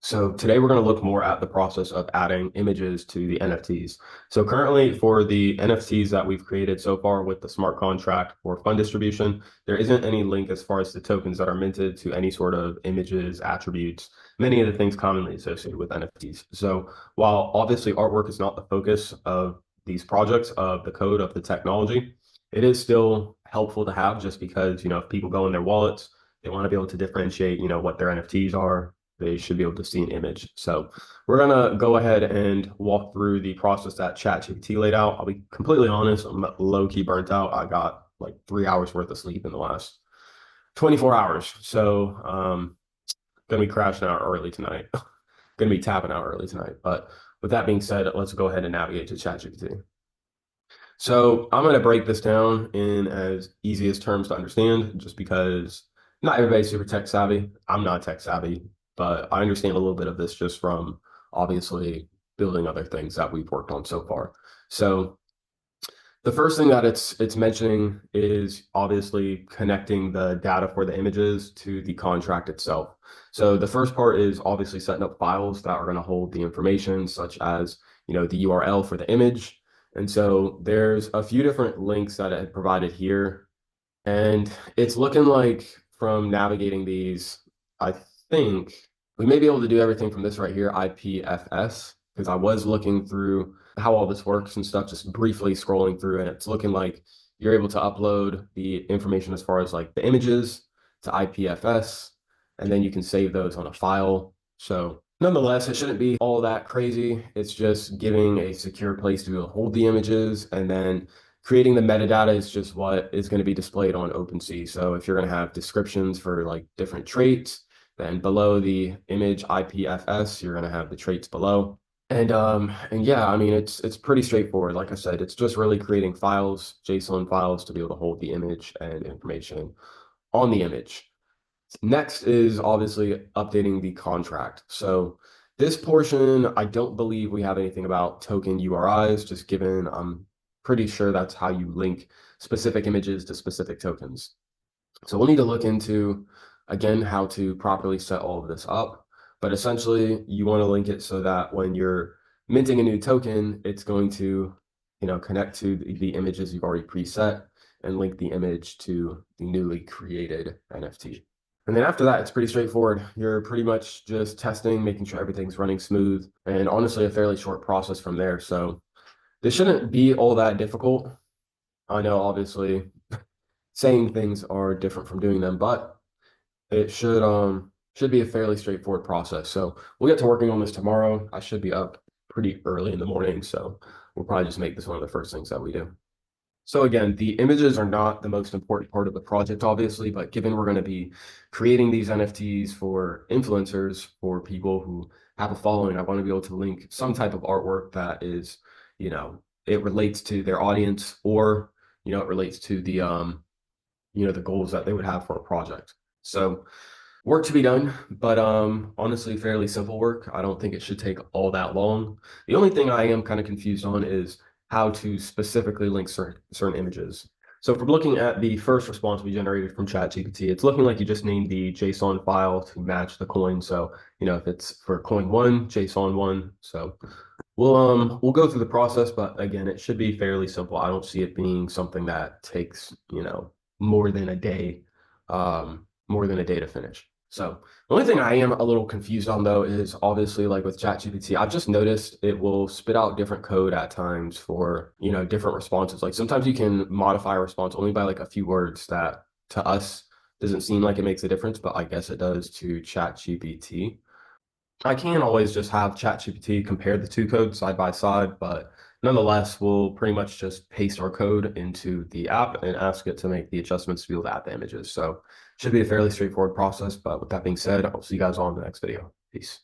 So today we're going to look more at the process of adding images to the NFTs. So currently for the NFTs that we've created so far with the smart contract for fund distribution, there isn't any link as far as the tokens that are minted to any sort of images, attributes, many of the things commonly associated with NFTs. So while obviously artwork is not the focus of these projects, of the code, of the technology, it is still helpful to have just because, if people go in their wallets, they want to be able to differentiate, what their NFTs are. They should be able to see an image. So we're gonna go ahead and walk through the process that ChatGPT laid out. I'll be completely honest, I'm low-key burnt out. I got like 3 hours worth of sleep in the last 24 hours. So gonna be crashing out early tonight. Gonna be tapping out early tonight. But with that being said, let's go ahead and navigate to ChatGPT. So I'm going to break this down in as easiest terms to understand, just because not everybody's super tech savvy. I'm not tech savvy, but I understand a little bit of this just from obviously building other things that we've worked on so far. So the first thing that it's mentioning is obviously connecting the data for the images to the contract itself. So the first part is obviously setting up files that are going to hold the information, such as, the URL for the image. And so there's a few different links that I had provided here. And it's looking like from navigating these, I think we may be able to do everything from this right here, IPFS, because I was looking through how all this works and stuff, just briefly scrolling through, and it's looking like you're able to upload the information as far as like the images to IPFS, and then you can save those on a file. So nonetheless, it shouldn't be all that crazy. It's just giving a secure place to be able to hold the images, and then creating the metadata is just what is going to be displayed on OpenSea. So if you're going to have descriptions for like different traits, then below the image IPFS, you're going to have the traits below. And yeah, I mean it's pretty straightforward. Like I said, it's just really creating files, JSON files to be able to hold the image and information on the image. Next is obviously updating the contract. So this portion, I don't believe we have anything about token URIs, just given I'm pretty sure that's how you link specific images to specific tokens. So we'll need to look into, again, how to properly set all of this up. But essentially, you want to link it so that when you're minting a new token, it's going to, connect to the images you've already preset and link the image to the newly created NFT. And then after that, it's pretty straightforward. You're pretty much just testing, making sure everything's running smooth, and honestly, a fairly short process from there. So this shouldn't be all that difficult. I know, obviously, saying things are different from doing them, but it should be a fairly straightforward process. So we'll get to working on this tomorrow. I should be up pretty early in the morning, so we'll probably just make this one of the first things that we do. So again, the images are not the most important part of the project, obviously, but given we're going to be creating these NFTs for influencers, for people who have a following, I want to be able to link some type of artwork that is, it relates to their audience, or, it relates to the goals that they would have for a project. So work to be done, but honestly, fairly simple work. I don't think it should take all that long. The only thing I am kind of confused on is how to specifically link certain images. So from looking at the first response we generated from ChatGPT, it's looking like you just named the JSON file to match the coin. So, if it's for coin one, JSON one. So we'll go through the process, but again, it should be fairly simple. I don't see it being something that takes, more than a day, more than a day to finish. So the only thing I am a little confused on though is obviously like with ChatGPT, I've just noticed it will spit out different code at times for, different responses. Like sometimes you can modify a response only by like a few words that to us doesn't seem like it makes a difference, but I guess it does to ChatGPT. I can always just have ChatGPT compare the two codes side by side, but nonetheless, we'll pretty much just paste our code into the app and ask it to make the adjustments to be able to add the images. So should be a fairly straightforward process, but with that being said, I'll see you guys on the next video. Peace.